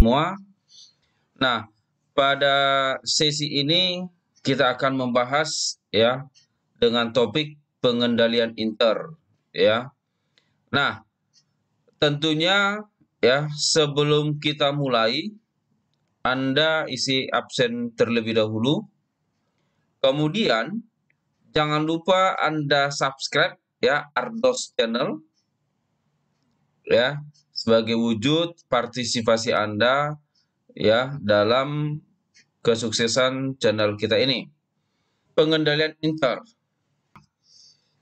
semua. Nah, pada sesi ini kita akan membahas ya dengan topik pengendalian inter ya. Nah, tentunya ya sebelum kita mulai Anda isi absen terlebih dahulu. Kemudian jangan lupa Anda subscribe ya Ardos Channel ya sebagai wujud partisipasi Anda ya dalam kesuksesan channel kita ini. Pengendalian inter.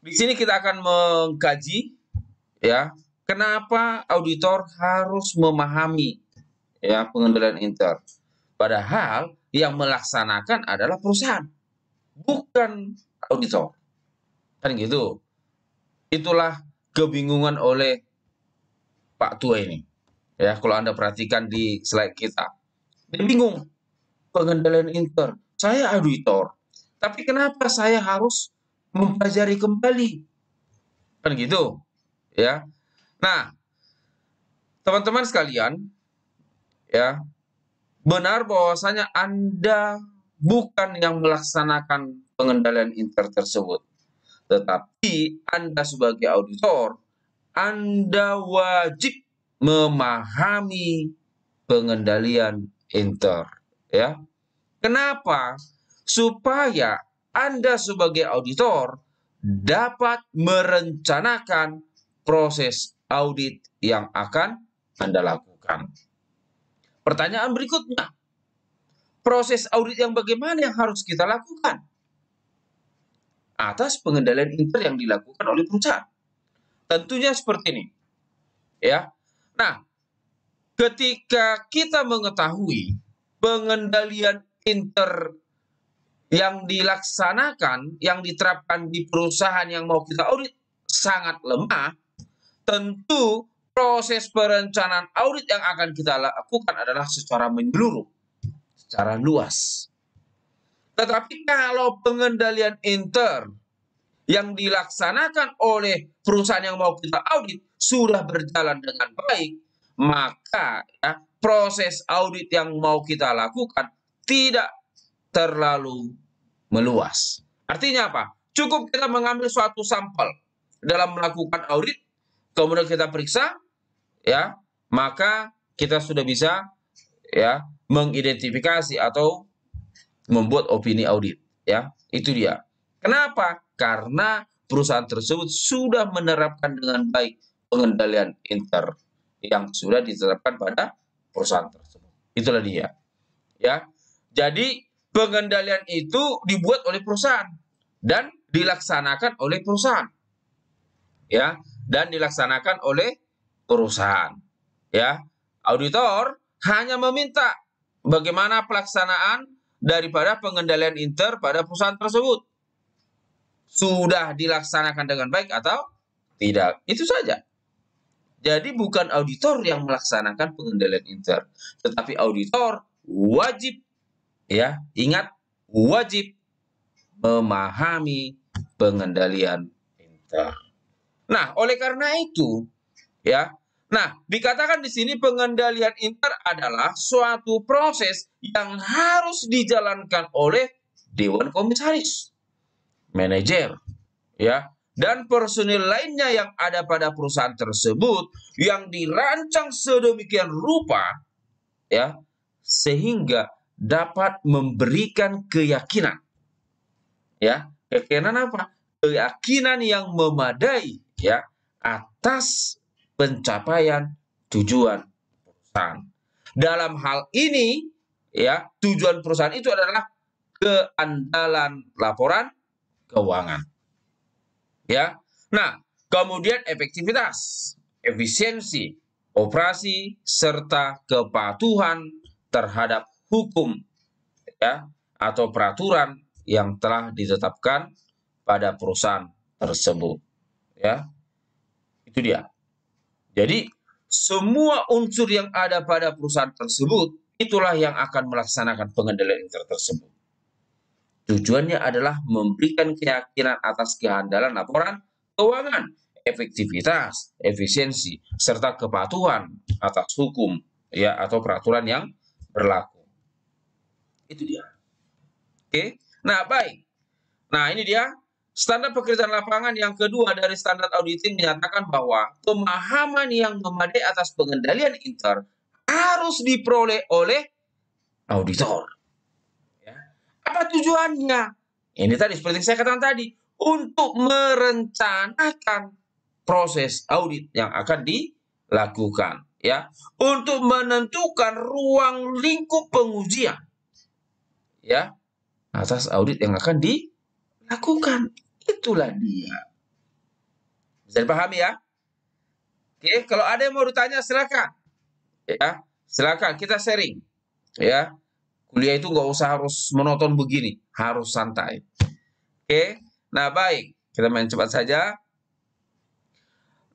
Di sini kita akan mengkaji ya kenapa auditor harus memahami ya pengendalian inter. Padahal yang melaksanakan adalah perusahaan, bukan auditor. Kan gitu. Itulah kebingungan oleh Pak Tua ini. Ya, kalau Anda perhatikan di slide kita. Dia bingung. Pengendalian inter. Saya auditor. Tapi kenapa saya harus mempelajari kembali? Kan gitu. Ya. Nah, teman-teman sekalian, ya, benar bahwasanya Anda bukan yang melaksanakan pengendalian inter tersebut. Tetapi Anda sebagai auditor, Anda wajib memahami pengendalian inter. Ya. Kenapa? Supaya Anda sebagai auditor dapat merencanakan proses audit yang akan Anda lakukan. Pertanyaan berikutnya, proses audit yang bagaimana yang harus kita lakukan atas pengendalian inter yang dilakukan oleh perusahaan? Tentunya seperti ini. Ya. Nah, ketika kita mengetahui pengendalian inter yang dilaksanakan, yang diterapkan di perusahaan yang mau kita audit sangat lemah, tentu proses perencanaan audit yang akan kita lakukan adalah secara menyeluruh, secara luas. Tetapi kalau pengendalian inter yang dilaksanakan oleh perusahaan yang mau kita audit sudah berjalan dengan baik, maka ya, proses audit yang mau kita lakukan tidak terlalu meluas. Artinya apa? Cukup kita mengambil suatu sampel dalam melakukan audit, kemudian kita periksa, ya, maka kita sudah bisa ya mengidentifikasi atau membuat opini audit. Ya, itu dia. Kenapa? Karena perusahaan tersebut sudah menerapkan dengan baik pengendalian inter yang sudah diterapkan pada perusahaan tersebut. Itulah dia. Ya. Jadi pengendalian itu dibuat oleh perusahaan dan dilaksanakan oleh perusahaan. Ya, dan dilaksanakan oleh perusahaan. Ya. Auditor hanya meminta bagaimana pelaksanaan daripada pengendalian inter pada perusahaan tersebut. Sudah dilaksanakan dengan baik atau tidak. Itu saja. Jadi bukan auditor yang melaksanakan pengendalian inter, tetapi auditor wajib, ya, ingat, wajib memahami pengendalian inter. Nah, oleh karena itu, ya, nah, dikatakan di sini pengendalian inter adalah suatu proses yang harus dijalankan oleh Dewan Komisaris, manajer, ya, dan personil lainnya yang ada pada perusahaan tersebut yang dirancang sedemikian rupa, ya, sehingga dapat memberikan keyakinan, ya, keyakinan apa? Keyakinan yang memadai, ya, atas pencapaian tujuan perusahaan. Dalam hal ini, ya, tujuan perusahaan itu adalah keandalan laporan keuangan. Ya. Nah, kemudian efektivitas, efisiensi, operasi serta kepatuhan terhadap hukum, ya, atau peraturan yang telah ditetapkan pada perusahaan tersebut. Ya. Itu dia. Jadi, semua unsur yang ada pada perusahaan tersebut itulah yang akan melaksanakan pengendalian inter tersebut. Tujuannya adalah memberikan keyakinan atas keandalan laporan keuangan, efektivitas, efisiensi, serta kepatuhan atas hukum ya atau peraturan yang berlaku. Itu dia. Oke. Nah, baik. Nah, ini dia standar pekerjaan lapangan yang kedua dari standar auditing menyatakan bahwa pemahaman yang memadai atas pengendalian intern harus diperoleh oleh auditor. Ya. Apa tujuannya? Ini tadi seperti saya katakan tadi, untuk merencanakan proses audit yang akan dilakukan, ya, untuk menentukan ruang lingkup pengujian, ya, atas audit yang akan dilakukan. Itulah dia. Bisa dipahami ya? Oke, kalau ada yang mau ditanya silakan. Ya, silakan kita sharing. Ya, kuliah itu nggak usah harus menonton begini, harus santai. Oke, nah baik, kita main cepat saja.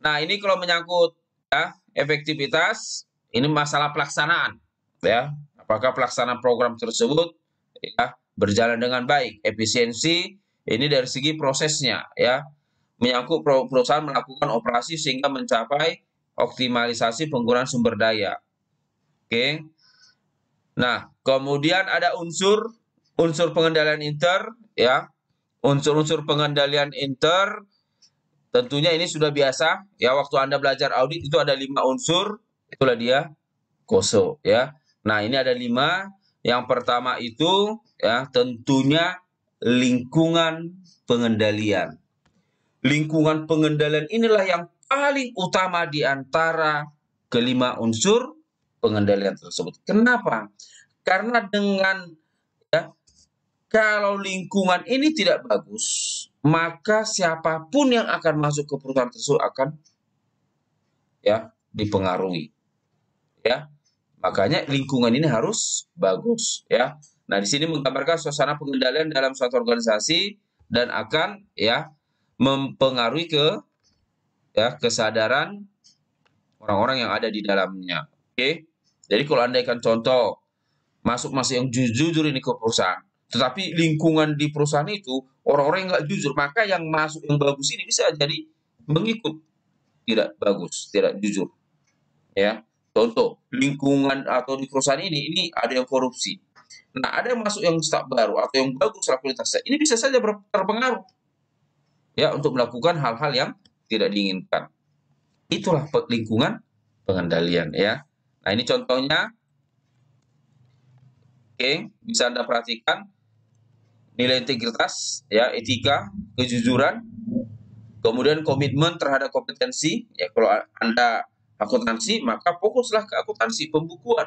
Nah, ini kalau menyangkut ya, efektivitas, ini masalah pelaksanaan, ya. Apakah pelaksanaan program tersebut ya berjalan dengan baik, efisiensi ini dari segi prosesnya, ya. Menyangkut perusahaan melakukan operasi sehingga mencapai optimalisasi penggunaan sumber daya. Oke. Nah, kemudian ada unsur pengendalian inter, ya. Unsur-unsur pengendalian inter tentunya ini sudah biasa, ya. Waktu Anda belajar audit itu ada 5 unsur, itulah dia KOSO, ya. Nah, ini ada 5. Yang pertama itu, ya, tentunya lingkungan pengendalian. Lingkungan pengendalian inilah yang paling utama di antara kelima unsur pengendalian tersebut. Kenapa? Karena dengan ya, kalau lingkungan ini tidak bagus, maka siapapun yang akan masuk ke perusahaan tersebut akan ya dipengaruhi. Ya. Makanya lingkungan ini harus bagus, ya. Nah, di sini menggambarkan suasana pengendalian dalam suatu organisasi dan akan ya mempengaruhi ya kesadaran orang-orang yang ada di dalamnya. Oke. Jadi kalau andaikan contoh masuk yang jujur ini ke perusahaan, tetapi lingkungan di perusahaan itu orang-orang yang nggak jujur, maka yang masuk yang bagus ini bisa jadi mengikut tidak bagus, tidak jujur. Ya. Contoh, lingkungan atau di perusahaan ini ada yang korupsi. Nah, ada yang masuk yang staf baru atau yang bagus kualitasnya, ini bisa saja terpengaruh ya untuk melakukan hal-hal yang tidak diinginkan. Itulah lingkungan pengendalian ya. Nah, ini contohnya. Oke, bisa Anda perhatikan nilai integritas, ya, etika, kejujuran, kemudian komitmen terhadap kompetensi. Ya, kalau Anda akuntansi, maka fokuslah ke akuntansi, pembukuan.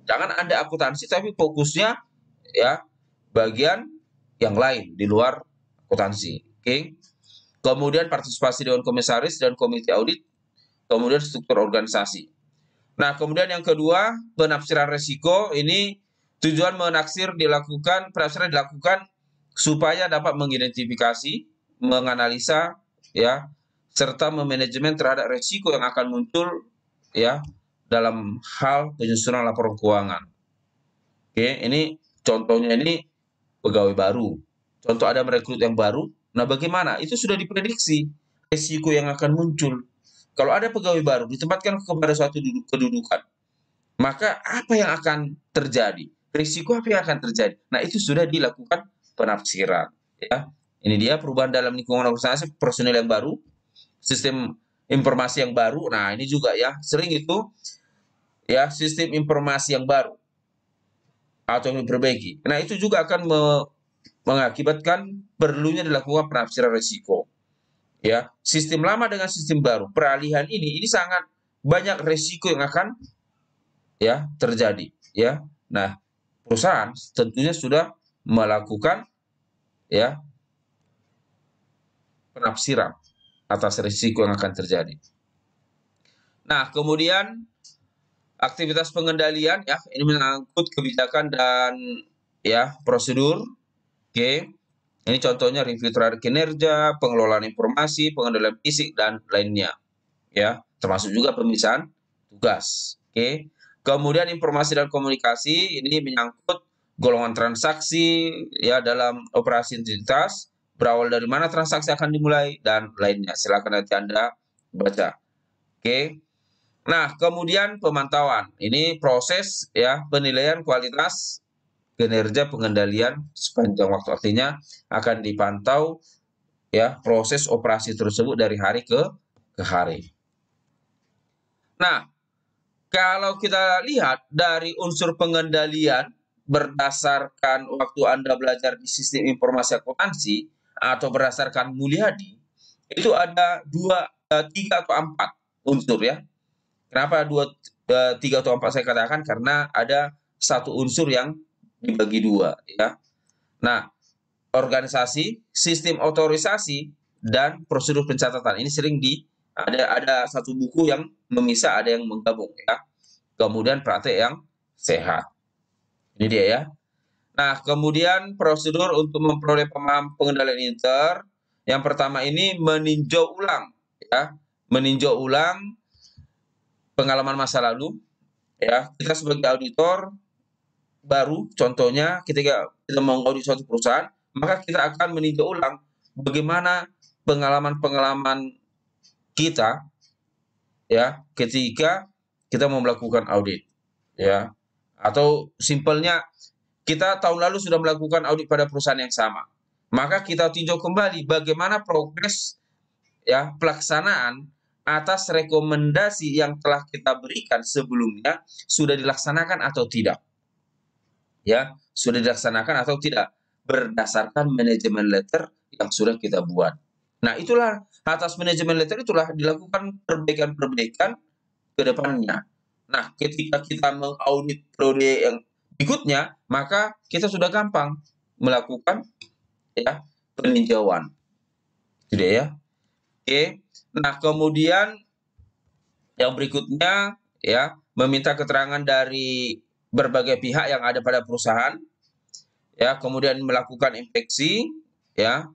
Jangan Anda akuntansi tapi fokusnya ya bagian yang lain di luar akuntansi. Oke. Kemudian partisipasi dewan komisaris dan komite audit, kemudian struktur organisasi. Nah, kemudian yang kedua, penafsiran risiko. Ini tujuan penafsiran dilakukan supaya dapat mengidentifikasi, menganalisa ya, serta memanajemen terhadap risiko yang akan muncul ya dalam hal penyusunan laporan keuangan. Oke, ini contohnya ini pegawai baru. Contoh ada merekrut yang baru. Nah, bagaimana? Itu sudah diprediksi risiko yang akan muncul. Kalau ada pegawai baru ditempatkan kepada suatu kedudukan, maka apa yang akan terjadi? Risiko apa yang akan terjadi? Nah, itu sudah dilakukan penafsiran. Ya, ini dia perubahan dalam lingkungan organisasi, personil yang baru, sistem informasi yang baru. Nah, ini juga ya sering itu ya sistem informasi yang baru atau yang diperbaiki. Nah, itu juga akan mengakibatkan perlunya dilakukan penafsiran risiko. Ya, sistem lama dengan sistem baru, peralihan ini sangat banyak risiko yang akan ya terjadi. Ya, nah perusahaan tentunya sudah melakukan ya penafsiran atas risiko yang akan terjadi. Nah, kemudian aktivitas pengendalian ya ini mengangkut kebijakan dan ya prosedur. Oke. Ini contohnya review terhadap kinerja, pengelolaan informasi, pengendalian fisik dan lainnya. Ya, termasuk juga pemisahan tugas. Oke. Kemudian informasi dan komunikasi ini menyangkut golongan transaksi ya dalam operasi entitas, berawal dari mana transaksi akan dimulai dan lainnya. Silakan nanti Anda baca. Oke. Nah, kemudian pemantauan. Ini proses ya penilaian kualitas kinerja pengendalian sepanjang waktu. Artinya akan dipantau ya proses operasi tersebut dari hari ke hari. Nah, kalau kita lihat dari unsur pengendalian berdasarkan waktu Anda belajar di sistem informasi akuntansi atau berdasarkan Mulyadi, itu ada tiga atau empat unsur ya. Kenapa tiga atau empat saya katakan? Karena ada satu unsur yang dibagi dua ya. Nah, organisasi, sistem otorisasi, dan prosedur pencatatan. Ini sering ada satu buku yang memisah, ada yang menggabung ya. Kemudian praktek yang sehat. Ini dia ya. Nah, kemudian prosedur untuk memperoleh pemahaman pengendalian inter. Yang pertama ini meninjau ulang ya. Meninjau ulang pengalaman masa lalu ya. Kita sebagai auditor baru, contohnya ketika kita mengaudit suatu perusahaan, maka kita akan meninjau ulang bagaimana pengalaman-pengalaman kita ya ketika kita mau melakukan audit ya. Atau simpelnya kita tahun lalu sudah melakukan audit pada perusahaan yang sama. Maka kita tinjau kembali bagaimana progres ya pelaksanaan atas rekomendasi yang telah kita berikan sebelumnya sudah dilaksanakan atau tidak. Ya, sudah dilaksanakan atau tidak berdasarkan manajemen letter yang sudah kita buat. Nah, itulah atas manajemen letter itulah dilakukan perbaikan-perbaikan ke depannya. Nah, ketika kita mengaudit periode yang berikutnya, maka kita sudah gampang melakukan ya peninjauan. Gitu ya. Oke. Nah, kemudian yang berikutnya ya, meminta keterangan dari berbagai pihak yang ada pada perusahaan ya, kemudian melakukan inspeksi ya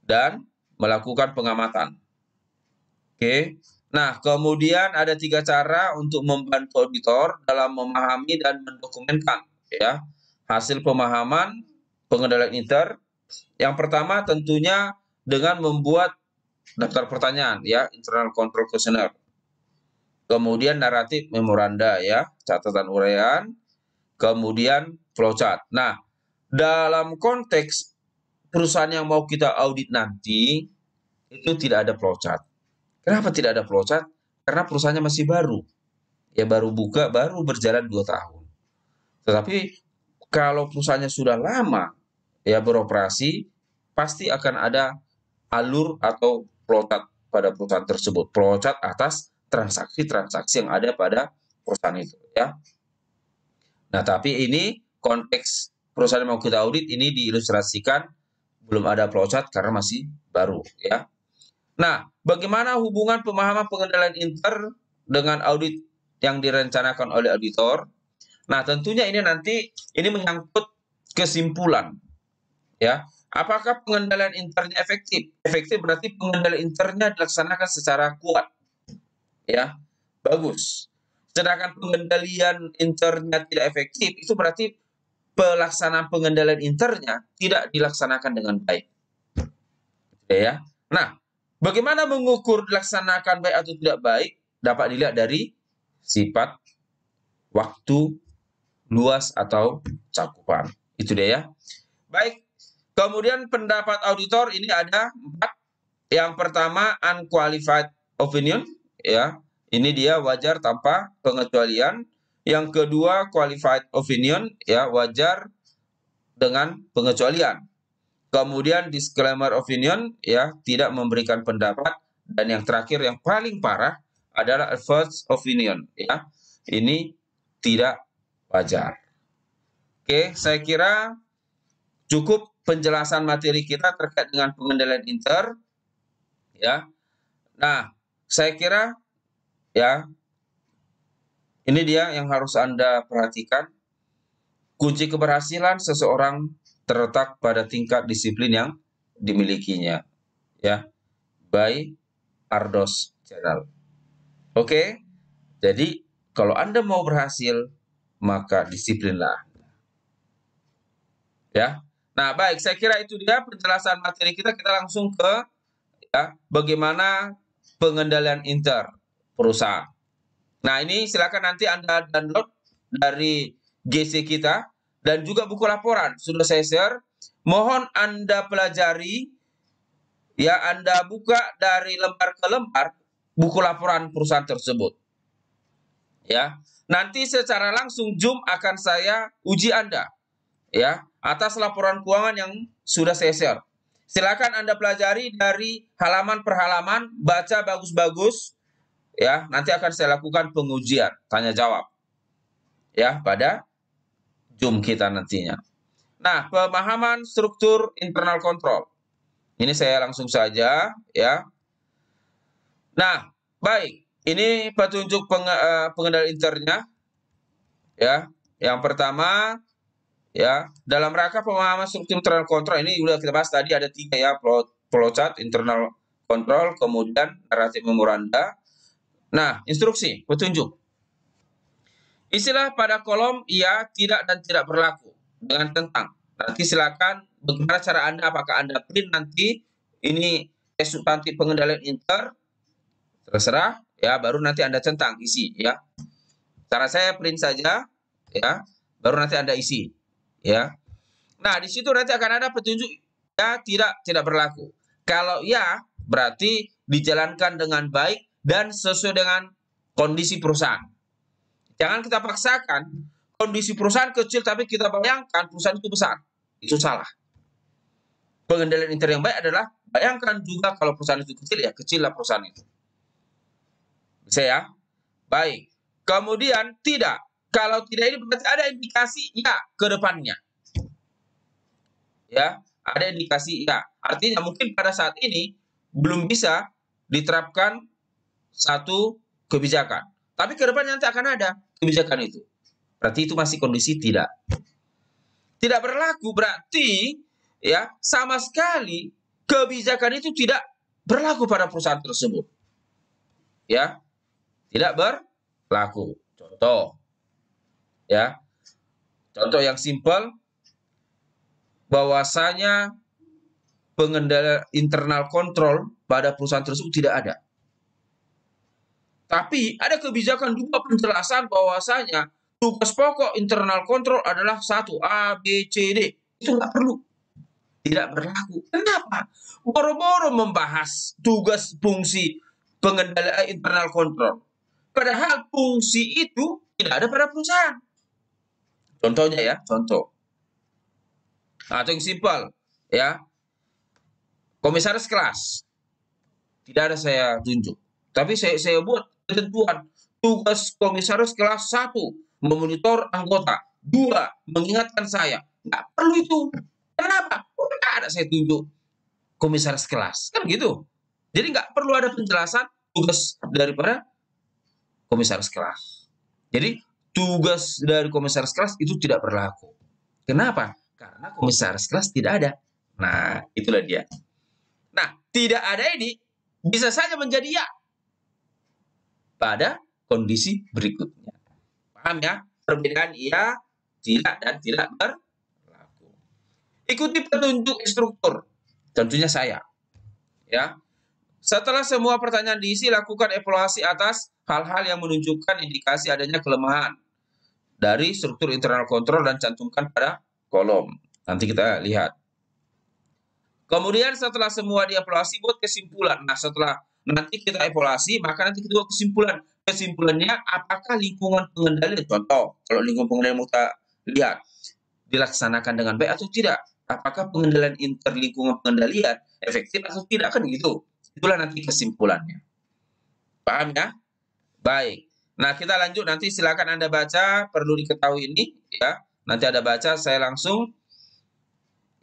dan melakukan pengamatan. Oke. Nah, kemudian ada 3 cara untuk membantu auditor dalam memahami dan mendokumenkan ya hasil pemahaman pengendalian inter. Yang pertama tentunya dengan membuat daftar pertanyaan ya, internal control questionnaire. Kemudian naratif memoranda ya, catatan uraian, kemudian flowchart. Nah, dalam konteks perusahaan yang mau kita audit nanti itu tidak ada flowchart. Kenapa tidak ada flowchart? Karena perusahaannya masih baru. Ya baru buka, baru berjalan 2 tahun. Tetapi kalau perusahaannya sudah lama ya beroperasi, pasti akan ada alur atau flowchart pada perusahaan tersebut. Flowchart atas transaksi-transaksi yang ada pada perusahaan itu ya. Nah, tapi ini konteks perusahaan yang mau kita audit ini diilustrasikan belum ada flowchart karena masih baru ya. Nah, bagaimana hubungan pemahaman pengendalian inter dengan audit yang direncanakan oleh auditor? Nah, tentunya ini nanti ini menyangkut kesimpulan ya. Apakah pengendalian internya efektif? Efektif berarti pengendalian internya dilaksanakan secara kuat ya. Bagus. Sedangkan pengendalian internya tidak efektif, itu berarti pelaksanaan pengendalian internya tidak dilaksanakan dengan baik. Ya. Nah, bagaimana mengukur dilaksanakan baik atau tidak baik? Dapat dilihat dari sifat, waktu, luas atau cakupan. Itu dia ya. Baik. Kemudian pendapat auditor ini ada 4. Yang pertama unqualified opinion ya. Ini dia wajar tanpa pengecualian. Yang kedua qualified opinion ya, wajar dengan pengecualian. Kemudian disclaimer opinion ya, tidak memberikan pendapat, dan yang terakhir yang paling parah adalah adverse opinion ya. Ini tidak wajar. Oke, saya kira cukup penjelasan materi kita terkait dengan pengendalian inter ya. Nah, saya kira ya ini dia yang harus Anda perhatikan. Kunci keberhasilan seseorang terletak pada tingkat disiplin yang dimilikinya ya, by Ardos Channel. Oke, jadi kalau Anda mau berhasil maka disiplinlah ya. Nah, baik, saya kira itu dia penjelasan materi kita. Kita langsung ke ya, bagaimana pengendalian inter perusahaan. Nah, ini silakan nanti Anda download dari GC kita dan juga buku laporan sudah saya share. Mohon Anda pelajari, ya, Anda buka dari lembar ke lembar buku laporan perusahaan tersebut. Ya, nanti secara langsung Zoom akan saya uji Anda, ya, atas laporan keuangan yang sudah saya share. Silakan Anda pelajari dari halaman per halaman, baca bagus-bagus, ya. Nanti akan saya lakukan pengujian tanya jawab, ya, pada Zoom kita nantinya. Nah, pemahaman struktur internal control. Ini saya langsung saja, ya. Nah, baik. Ini petunjuk pengendali internya, ya. Yang pertama, ya, dalam rangka pemahaman struktur internal control ini sudah kita bahas tadi ada 3, ya, flowchart internal control, kemudian naratif memoranda. Nah, instruksi, petunjuk. Istilah pada kolom iya, tidak, dan tidak berlaku dengan tentang. Nanti silakan bagaimana cara Anda, apakah Anda print nanti ini substantif pengendalian inter, terserah, ya, baru nanti Anda centang isi, ya. Cara saya print saja, ya, baru nanti Anda isi, ya. Nah, di situ nanti akan ada petunjuk ya, tidak berlaku. Kalau ya, berarti dijalankan dengan baik dan sesuai dengan kondisi perusahaan. Jangan kita paksakan kondisi perusahaan kecil tapi kita bayangkan perusahaan itu besar. Itu salah. Pengendalian inter yang baik adalah bayangkan juga kalau perusahaan itu kecil, ya kecillah perusahaan itu. Bisa, ya? Baik. Kemudian tidak. Kalau tidak ini berarti ada indikasi ya ke depannya. Ya, ada indikasi ya. Artinya mungkin pada saat ini belum bisa diterapkan satu kebijakan. Tapi ke depan nanti akan ada kebijakan itu. Berarti itu masih kondisi tidak. Tidak berlaku berarti ya sama sekali kebijakan itu tidak berlaku pada perusahaan tersebut. Ya. Tidak berlaku. Contoh. Ya. Contoh yang simpel bahwasanya pengendalian internal kontrol pada perusahaan tersebut tidak ada. Tapi ada kebijakan juga penjelasan bahwasanya tugas pokok internal kontrol adalah 1 A, B, C, D. Itu nggak perlu. Tidak berlaku. Kenapa? Boro-boro membahas tugas fungsi pengendalian internal kontrol. Padahal fungsi itu tidak ada pada perusahaan. Contohnya, ya, contoh. Atau yang simpel, ya. Komisaris kelas. Tidak ada saya tunjuk. Tapi saya buat ketentuan. Tugas komisaris kelas 1, memonitor anggota. 2, mengingatkan saya. Nggak perlu itu. Kenapa? Nggak ada saya tunjuk komisaris kelas. Kan gitu. Jadi nggak perlu ada penjelasan tugas daripada komisaris kelas. Jadi tugas dari komisaris kelas itu tidak berlaku. Kenapa? Karena komisaris kelas tidak ada. Nah, itulah dia. Nah, tidak ada ini bisa saja menjadi ya pada kondisi berikutnya. Paham, ya? Perbedaan iya, tidak, dan tidak berlaku. Ikuti petunjuk instruktur. Tentunya saya. Ya. Setelah semua pertanyaan diisi, lakukan evaluasi atas hal-hal yang menunjukkan indikasi adanya kelemahan dari struktur internal kontrol dan cantumkan pada kolom. Nanti kita lihat. Kemudian setelah semua dievaluasi, buat kesimpulan. Nah, setelah nanti kita evaluasi, maka nanti kita buat kesimpulan. Kesimpulannya, apakah lingkungan pengendalian, contoh, kalau lingkungan pengendalian kita lihat, dilaksanakan dengan baik atau tidak? Apakah pengendalian inter lingkungan pengendalian efektif atau tidak, kan gitu. Itulah nanti kesimpulannya. Paham, ya? Baik. Nah, kita lanjut, nanti silakan Anda baca, perlu diketahui ini, ya. Nanti Anda baca, saya langsung,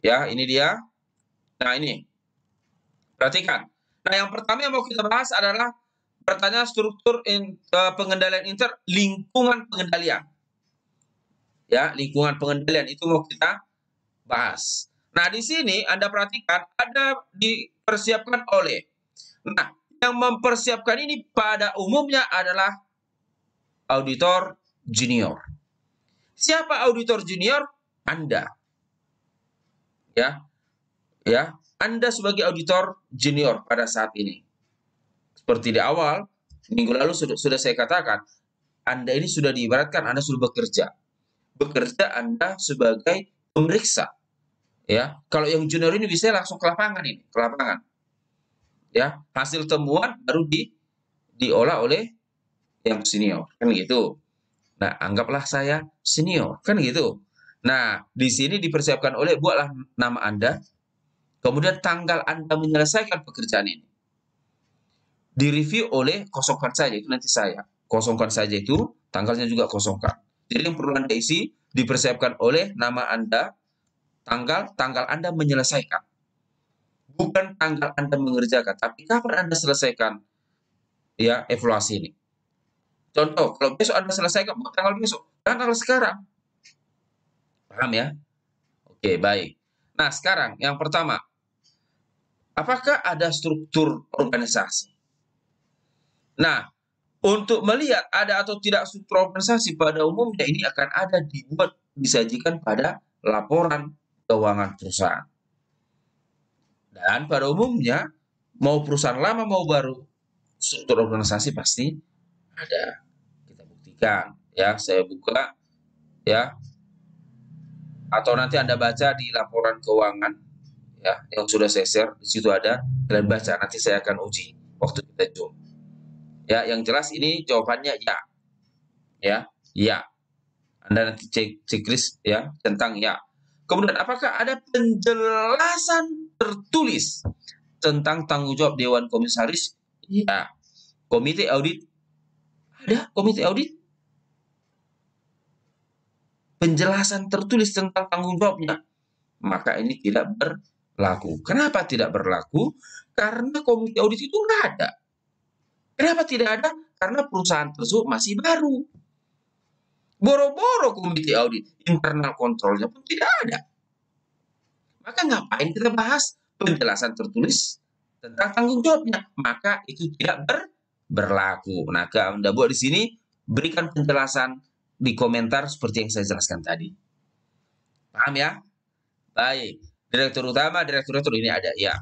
ya, ini dia. Nah, ini. Perhatikan. Nah, yang pertama yang mau kita bahas adalah pertanyaan struktur pengendalian inter lingkungan pengendalian. Ya, lingkungan pengendalian itu mau kita bahas. Nah, di sini Anda perhatikan ada dipersiapkan oleh. Nah, yang mempersiapkan ini pada umumnya adalah auditor junior. Siapa auditor junior? Anda. Ya. Ya, Anda sebagai auditor junior pada saat ini. Seperti di awal, minggu lalu sudah saya katakan, Anda ini sudah diibaratkan Anda sudah bekerja. Bekerja Anda sebagai pemeriksa. Ya, kalau yang junior ini bisa langsung ke lapangan ini, ke lapangan. Ya, hasil temuan baru diolah oleh yang senior, kan gitu. Nah, anggaplah saya senior, kan gitu. Nah, di sini dipersiapkan oleh buatlah nama Anda, kemudian tanggal Anda menyelesaikan pekerjaan ini. Direview oleh kosongkan saja, itu nanti saya. Kosongkan saja itu, tanggalnya juga kosongkan. Jadi yang perlu Anda isi, dipersiapkan oleh nama Anda, tanggal Anda menyelesaikan. Bukan tanggal Anda mengerjakan, tapi kapan Anda selesaikan ya evaluasi ini. Contoh, kalau besok Anda selesaikan, tanggal besok, tanggal sekarang. Paham ya? Oke, baik. Nah, sekarang yang pertama, apakah ada struktur organisasi? Nah, untuk melihat ada atau tidak struktur organisasi pada umumnya ini akan ada disajikan pada laporan keuangan perusahaan. Dan pada umumnya, mau perusahaan lama mau baru, struktur organisasi pasti ada. Kita buktikan. Ya, saya buka ya, atau nanti Anda baca di laporan keuangan ya yang sudah saya share, di situ ada, kalian baca, nanti saya akan uji waktu kita zoom. Ya, yang jelas ini jawabannya ya. Ya, ya. Anda nanti checklist ya tentang ya. Kemudian apakah ada penjelasan tertulis tentang tanggung jawab Dewan Komisaris? Ya. Komite audit? Ada komite audit? Penjelasan tertulis tentang tanggung jawabnya, maka ini tidak berlaku. Kenapa tidak berlaku? Karena komite audit itu nggak ada. Kenapa tidak ada? Karena perusahaan tersebut masih baru. Boro-boro komite audit, internal kontrolnya pun tidak ada. Maka ngapain kita bahas penjelasan tertulis tentang tanggung jawabnya? Maka itu tidak berlaku. Nah, Anda buat di sini, berikan penjelasan di komentar seperti yang saya jelaskan tadi. Paham ya? Baik. Direktur utama, direktur ini ada, ya.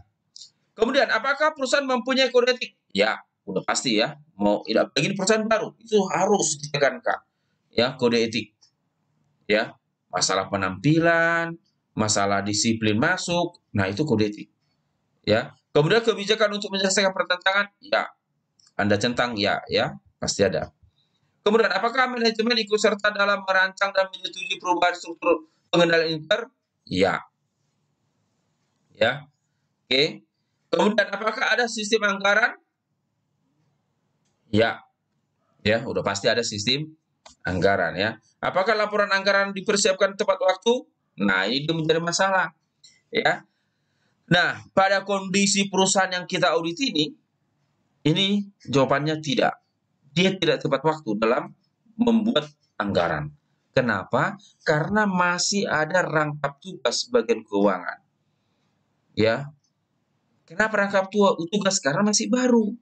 Kemudian, apakah perusahaan mempunyai kode etik? Ya, udah pasti ya. Mau tidak begini perusahaan baru, itu harus ditekankan. Ya, kode etik. Ya, masalah penampilan, masalah disiplin masuk, nah itu kode etik. Ya. Kemudian kebijakan untuk menyelesaikan pertentangan, ya. Anda centang ya, ya, pasti ada. Kemudian, apakah manajemen ikut serta dalam merancang dan menyetujui perubahan struktur pengendalian inter? Ya. Ya. Oke. Kemudian, apakah ada sistem anggaran? Ya. Ya, udah pasti ada sistem anggaran ya. Apakah laporan anggaran dipersiapkan tepat waktu? Nah, ini menjadi masalah. Ya. Nah, pada kondisi perusahaan yang kita audit ini jawabannya tidak. Dia tidak tepat waktu dalam membuat anggaran. Kenapa? Karena masih ada rangkap tugas bagian keuangan. Ya. Kenapa rangkap tugas? Karena masih baru.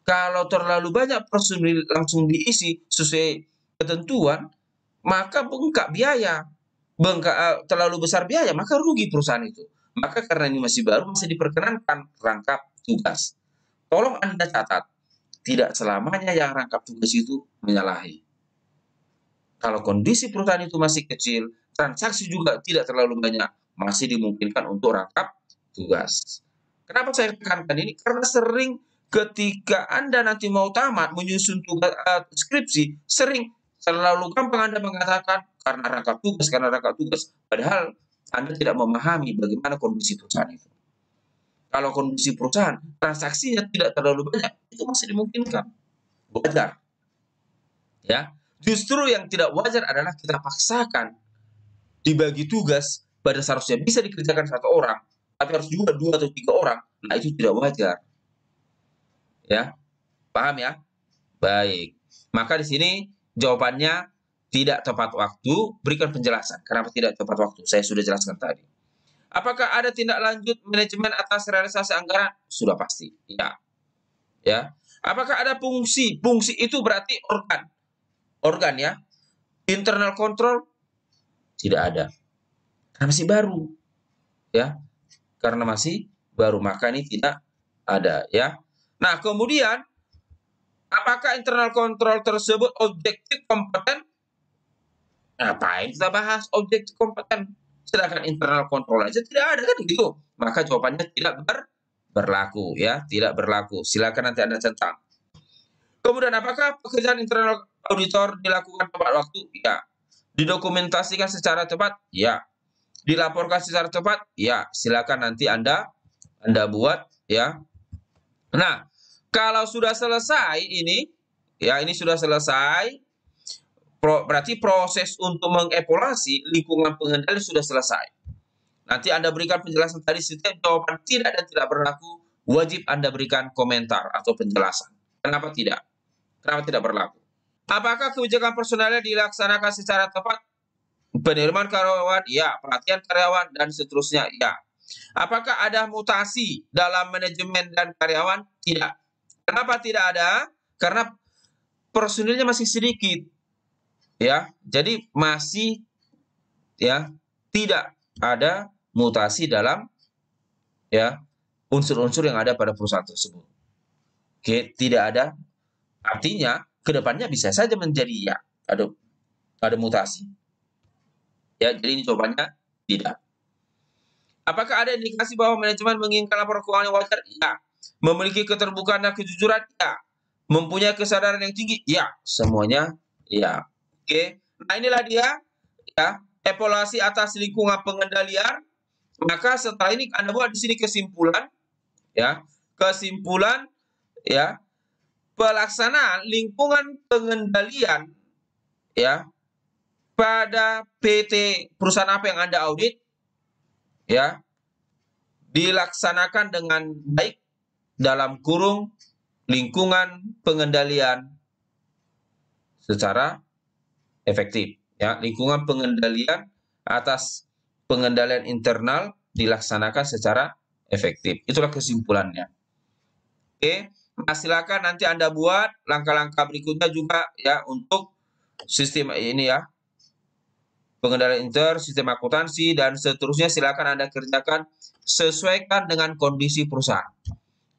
Kalau terlalu banyak personil langsung diisi sesuai ketentuan, maka bengkak biaya. Terlalu besar biaya, maka rugi perusahaan itu. Maka karena ini masih baru, masih diperkenankan rangkap tugas. Tolong Anda catat, tidak selamanya yang rangkap tugas itu menyalahi. Kalau kondisi perusahaan itu masih kecil, transaksi juga tidak terlalu banyak, masih dimungkinkan untuk rangkap tugas. Kenapa saya tekankan ini? Karena sering ketika Anda nanti mau tamat menyusun tugas skripsi, sering terlalu gampang Anda mengatakan karena rangkap tugas, padahal Anda tidak memahami bagaimana kondisi perusahaan itu. Kalau kondisi perusahaan, transaksinya tidak terlalu banyak, itu masih dimungkinkan. Wajar. Ya. Justru yang tidak wajar adalah kita paksakan dibagi tugas, pada seharusnya bisa dikerjakan satu orang, tapi harus juga 2 atau 3 orang. Nah, itu tidak wajar. Ya. Paham ya? Baik. Maka di sini jawabannya tidak tepat waktu, berikan penjelasan. Kenapa tidak tepat waktu? Saya sudah jelaskan tadi. Apakah ada tindak lanjut manajemen atas realisasi anggaran? Sudah pasti. Ya. Ya. Apakah ada fungsi? Fungsi itu berarti organ. Organ ya. Internal control tidak ada. Karena masih baru. Ya. Karena masih baru, maka ini tidak ada ya. Nah, kemudian Apakah internal control tersebut objektif kompeten? Ngapain kita bahas objektif kompeten? Sedangkan internal control aja tidak ada kan gitu. Maka jawabannya tidak berlaku ya, tidak berlaku. Silakan nanti Anda centang. Kemudian apakah pekerjaan internal auditor dilakukan tepat waktu? Ya. Didokumentasikan secara tepat? Ya. Dilaporkan secara tepat? Ya. Silakan nanti Anda buat ya. Nah, kalau sudah selesai ini, ya ini sudah selesai, berarti proses untuk mengevaluasi lingkungan pengendali sudah selesai. Nanti Anda berikan penjelasan tadi, setiap jawaban tidak dan tidak berlaku, wajib Anda berikan komentar atau penjelasan. Kenapa tidak? Kenapa tidak berlaku? Apakah kebijakan personalnya dilaksanakan secara tepat? Penerimaan karyawan, ya. Pelatihan karyawan, dan seterusnya, ya. Apakah ada mutasi dalam manajemen dan karyawan? Tidak. Kenapa tidak ada? Karena personilnya masih sedikit. Ya, jadi masih ya tidak ada mutasi dalam ya unsur-unsur yang ada pada perusahaan tersebut. Oke, tidak ada. Artinya kedepannya bisa saja menjadi ya ada mutasi. Ya, jadi ini jawabannya tidak. Apakah ada indikasi bahwa manajemen menginginkan laporan keuangan yang wajar? Ya. Memiliki keterbukaan dan kejujuran? Ya. Mempunyai kesadaran yang tinggi? Ya. Semuanya ya. Oke. Nah, inilah dia ya evaluasi atas lingkungan pengendalian. Maka setelah ini Anda buat di sini kesimpulan ya. Kesimpulan ya. Pelaksanaan lingkungan pengendalian ya pada PT perusahaan apa yang Anda audit ya dilaksanakan dengan baik dalam kurung lingkungan pengendalian secara efektif ya. Lingkungan pengendalian atas pengendalian internal dilaksanakan secara efektif. Itulah kesimpulannya. Oke, nah silakan nanti Anda buat langkah-langkah berikutnya juga ya untuk sistem ini ya. Pengendalian inter, sistem akuntansi, dan seterusnya silakan Anda kerjakan sesuaikan dengan kondisi perusahaan.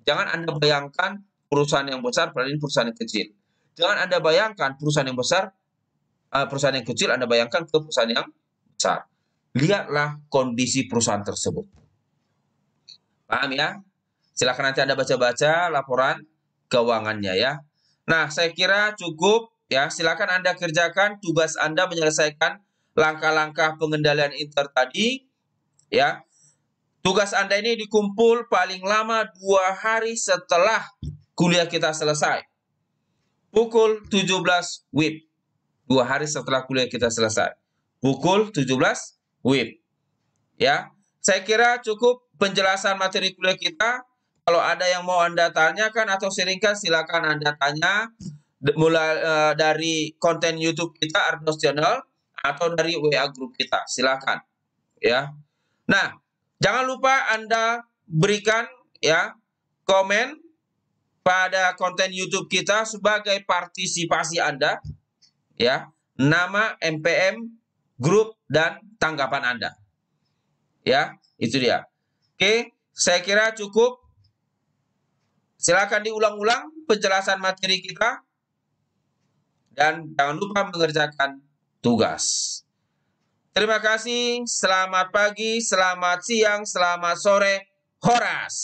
Jangan Anda bayangkan perusahaan yang besar, padahal ini perusahaan yang kecil. Jangan Anda bayangkan perusahaan yang besar, perusahaan yang kecil, Anda bayangkan ke perusahaan yang besar. Lihatlah kondisi perusahaan tersebut. Paham ya? Silakan nanti Anda baca-baca laporan keuangannya ya. Nah, saya kira cukup ya. Silakan Anda kerjakan tugas Anda menyelesaikan langkah-langkah pengendalian inter tadi ya. Tugas Anda ini dikumpul paling lama 2 hari setelah kuliah kita selesai. Pukul 17 WIB. 2 hari setelah kuliah kita selesai. Pukul 17 WIB. Ya, saya kira cukup penjelasan materi kuliah kita. Kalau ada yang mau Anda tanyakan atau sharingkan, silakan Anda tanya mulai dari konten YouTube kita Ardos Channel atau dari WA grup kita. Silakan. Ya. Nah, jangan lupa Anda berikan ya komen pada konten YouTube kita sebagai partisipasi Anda ya, nama, MPM, grup, dan tanggapan Anda. Ya, itu dia. Oke, saya kira cukup. Silakan diulang-ulang penjelasan materi kita dan jangan lupa mengerjakan tugas. Terima kasih, selamat pagi, selamat siang, selamat sore, horas.